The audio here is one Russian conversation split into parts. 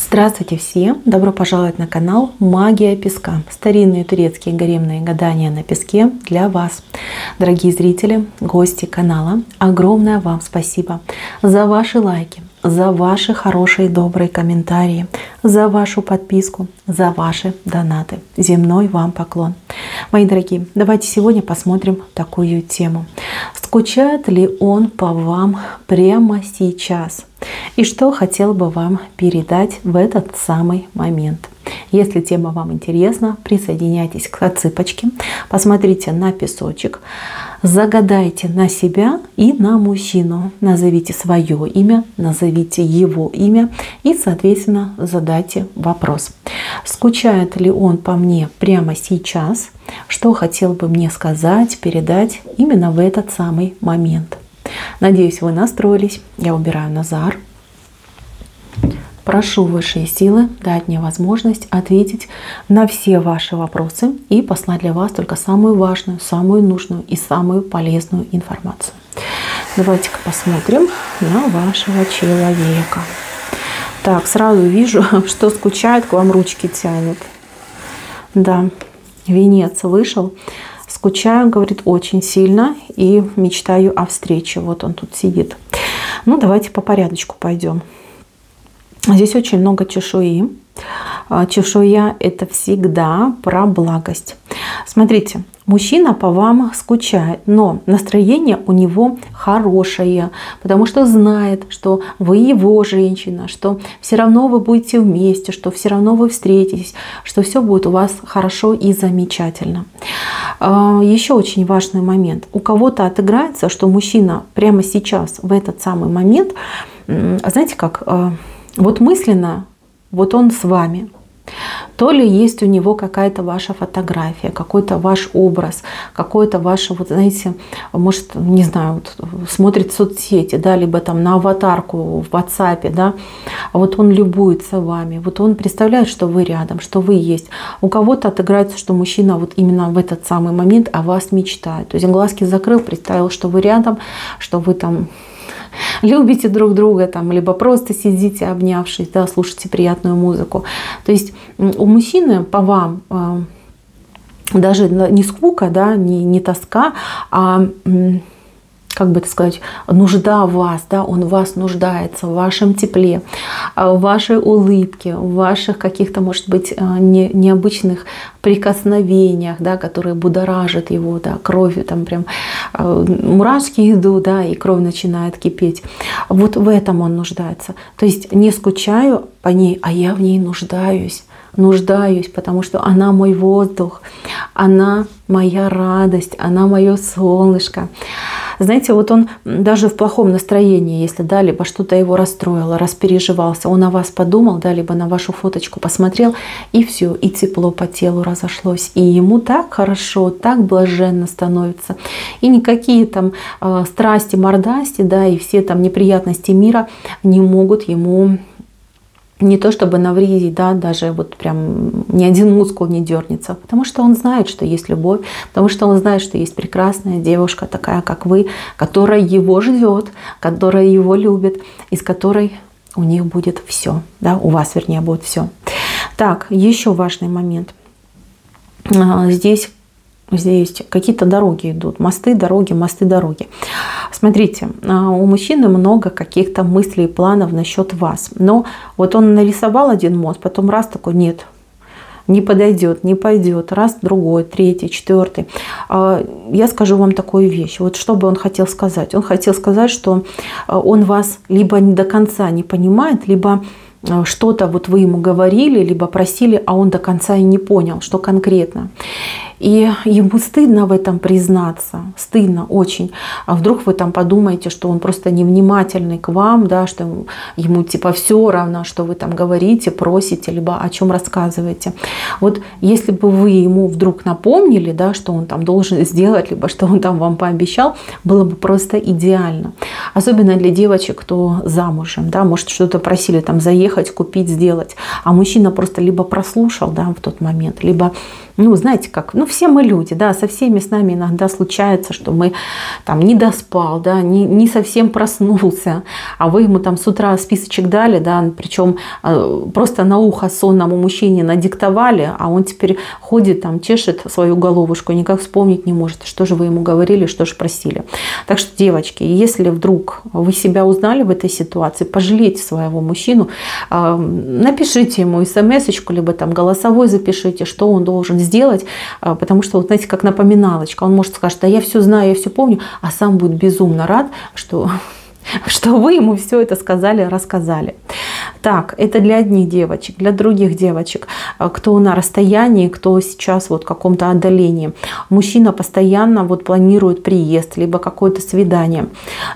Здравствуйте всем! Добро пожаловать на канал Магия Песка. Старинные турецкие гаремные гадания на песке для вас. Дорогие зрители, гости канала, огромное вам спасибо за ваши лайки, за ваши хорошие добрые комментарии, за вашу подписку, за ваши донаты. Земной вам поклон. Мои дорогие, давайте сегодня посмотрим такую тему. Скучает ли он по вам прямо сейчас? И что хотел бы вам передать в этот самый момент? Если тема вам интересна, присоединяйтесь к отсыпочке, посмотрите на песочек, загадайте на себя и на мужчину. Назовите свое имя, назовите его имя и, соответственно, задайте вопрос. Скучает ли он по мне прямо сейчас? Что хотел бы мне сказать, передать именно в этот самый момент? Надеюсь, вы настроились. Я убираю Назар. Прошу высшие силы дать мне возможность ответить на все ваши вопросы и послать для вас только самую важную, самую нужную и самую полезную информацию. Давайте-ка посмотрим на вашего человека. Так, сразу вижу, что скучает, к вам ручки тянет. Да, венец вышел. Скучаю, говорит, очень сильно и мечтаю о встрече. Вот он тут сидит. Ну, давайте по порядочку пойдем. Здесь очень много чешуи. Чешуя – это всегда про благость. Смотрите, мужчина по вам скучает, но настроение у него хорошее, потому что знает, что вы его женщина, что все равно вы будете вместе, что все равно вы встретитесь, что все будет у вас хорошо и замечательно. Еще очень важный момент. У кого-то отыграется, что мужчина прямо сейчас, в этот самый момент, знаете как, вот мысленно, вот он с вами. То ли есть у него какая-то ваша фотография, какой-то ваш образ, какой-то ваш, вот знаете, может, не знаю, вот, смотрит соцсети, да, либо там на аватарку в WhatsApp, да, а вот он любуется вами, вот он представляет, что вы рядом, что вы есть. У кого-то отыграется, что мужчина вот именно в этот самый момент о вас мечтает. То есть глазки закрыл, представил, что вы рядом, что вы там любите друг друга, там, либо просто сидите, обнявшись, да, слушайте приятную музыку. То есть у мужчины по вам даже не скука, да, не тоска, а, как бы это сказать, нужда в вас, да, он в вас нуждается, в вашем тепле, в вашей улыбке, в ваших каких-то, может быть, необычных прикосновениях, да, которые будоражат его, да, кровью, там прям мурашки идут, да, и кровь начинает кипеть. Вот в этом он нуждается. То есть не скучаю по ней, а я в ней нуждаюсь, потому что она мой воздух, она моя радость, она мое солнышко. Знаете, вот он даже в плохом настроении, если, да, либо что-то его расстроило, распереживался, он о вас подумал, да, либо на вашу фоточку посмотрел, и все, и тепло по телу разошлось. И ему так хорошо, так блаженно становится. И никакие там страсти, мордасти, да, и все там неприятности мира не могут ему не то чтобы навредить, да, даже вот прям ни один мускул не дернется, потому что он знает, что есть любовь, потому что он знает, что есть прекрасная девушка, такая как вы, которая его ждет, которая его любит, из которой у них будет все, да, у вас, вернее, будет все. Так, еще важный момент. Здесь какие-то дороги идут, мосты, дороги, мосты, дороги. Смотрите, у мужчины много каких-то мыслей и планов насчет вас. Но вот он нарисовал один мост, потом раз такой, нет, не подойдет, не пойдет, раз, другой, третий, четвертый. Я скажу вам такую вещь. Вот что бы он хотел сказать? Он хотел сказать, что он вас либо не до конца не понимает, либо что-то вот вы ему говорили, либо просили, а он до конца и не понял, что конкретно. И ему стыдно в этом признаться, стыдно очень. А вдруг вы там подумаете, что он просто невнимательный к вам, да, что ему типа все равно, что вы там говорите, просите, либо о чем рассказываете. Вот если бы вы ему вдруг напомнили, да, что он там должен сделать, либо что он там вам пообещал, было бы просто идеально. Особенно для девочек, кто замужем, да, может что-то просили там заехать, купить, сделать, а мужчина просто либо прослушал, да, в тот момент, либо ну, знаете как, ну, все мы люди, да, со всеми с нами иногда случается, что мы там не доспал, да, не совсем проснулся, а вы ему там с утра списочек дали, да, причем просто на ухо сонному мужчине надиктовали, а он теперь ходит там, чешет свою головушку, никак вспомнить не может, что же вы ему говорили, что же просили. Так что, девочки, если вдруг вы себя узнали в этой ситуации, пожалейте своего мужчину, напишите ему смс-очку, либо там голосовой запишите, что он должен сделать, потому что, вот знаете, как напоминалочка, он может сказать, да я все знаю, я все помню, а сам будет безумно рад, что вы ему все это сказали, рассказали. Так, это для одних девочек, для других девочек, кто на расстоянии, кто сейчас вот в каком-то отдалении. Мужчина постоянно вот планирует приезд, либо какое-то свидание.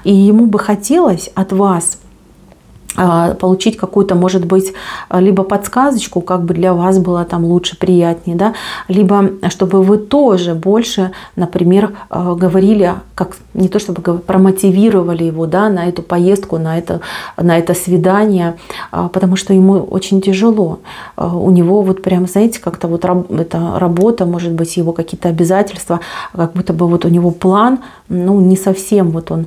И ему бы хотелось от вас получить какую-то, может быть, либо подсказочку, как бы для вас было там лучше, приятнее, да, либо чтобы вы тоже больше, например, говорили, как не то чтобы промотивировали его, да, на эту поездку, на это свидание, потому что ему очень тяжело. У него вот прям, знаете, как-то вот эта работа, может быть, его какие-то обязательства, как будто бы вот у него план, ну, не совсем вот он,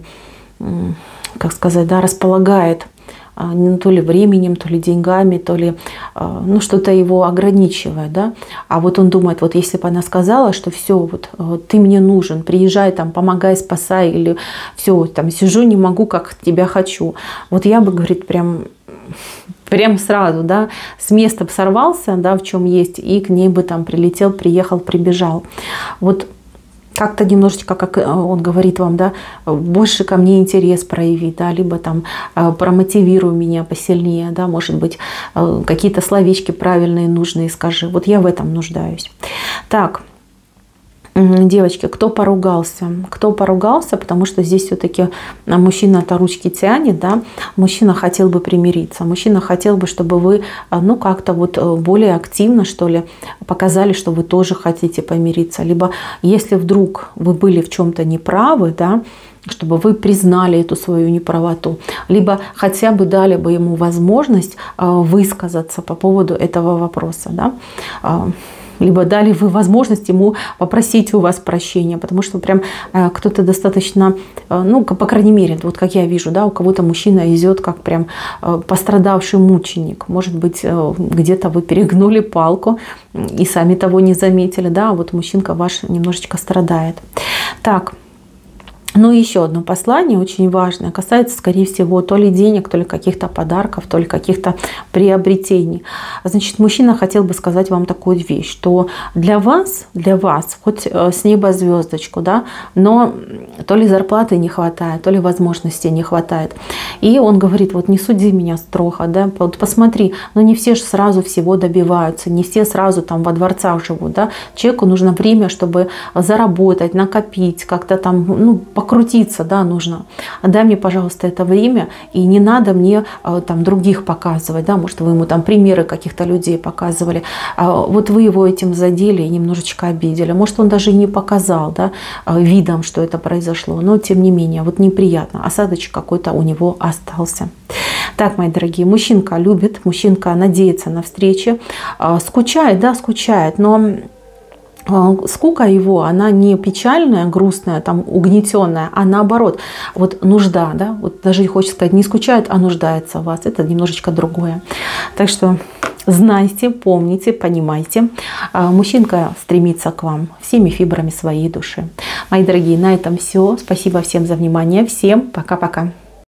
как сказать, да, располагает то ли временем, то ли деньгами, то ли ну, что-то его ограничивает, да. А вот он думает, вот если бы она сказала, что все, вот ты мне нужен, приезжай там, помогай, спасай, или все, там сижу, не могу, как тебя хочу. Вот я бы, говорит, прям сразу, да, с места сорвался, да, в чем есть, и к ней бы там прилетел, приехал, прибежал. Вот как-то немножечко, как он говорит вам, да, больше ко мне интерес проявить, да, либо там промотивируй меня посильнее, да, может быть, какие-то словечки правильные, нужные скажи. Вот я в этом нуждаюсь. Так, девочки, кто поругался, потому что здесь все-таки мужчина-то ручки тянет, да, мужчина хотел бы примириться, мужчина хотел бы, чтобы вы, ну, как-то вот более активно, что ли, показали, что вы тоже хотите помириться, либо если вдруг вы были в чем-то неправы, да, чтобы вы признали эту свою неправоту, либо хотя бы дали бы ему возможность высказаться по поводу этого вопроса, да, либо дали вы возможность ему попросить у вас прощения, потому что прям кто-то достаточно, ну, по крайней мере, вот как я вижу, да, у кого-то мужчина идет как прям пострадавший мученик. Может быть, где-то вы перегнули палку и сами того не заметили, да, а вот мужчинка ваш немножечко страдает. Так. Ну и еще одно послание очень важное, касается, скорее всего, то ли денег, то ли каких-то подарков, то ли каких-то приобретений. Значит, мужчина хотел бы сказать вам такую вещь, что для вас, хоть с неба звездочку, да, но то ли зарплаты не хватает, то ли возможностей не хватает. И он говорит, вот не суди меня строго, да, вот посмотри, но не все же сразу всего добиваются, не все сразу там во дворцах живут, да. Человеку нужно время, чтобы заработать, накопить, как-то там, ну, покрутиться, да, нужно. Дай мне, пожалуйста, это время, и не надо мне там других показывать, да, может, вы ему там примеры каких-то людей показывали, вот вы его этим задели и немножечко обидели, может, он даже и не показал, да, видом, что это произошло, но тем не менее, вот неприятно, осадочек какой-то у него остался. Так, мои дорогие, мужчинка любит, мужчинка надеется на встречи, скучает, да, скучает, но скука его, она не печальная, грустная, там, угнетенная, а наоборот, вот нужда, да, вот даже и хочется сказать, не скучает, а нуждается в вас, это немножечко другое. Так что знайте, помните, понимайте, мужчинка стремится к вам всеми фибрами своей души. Мои дорогие, на этом все. Спасибо всем за внимание, всем пока-пока.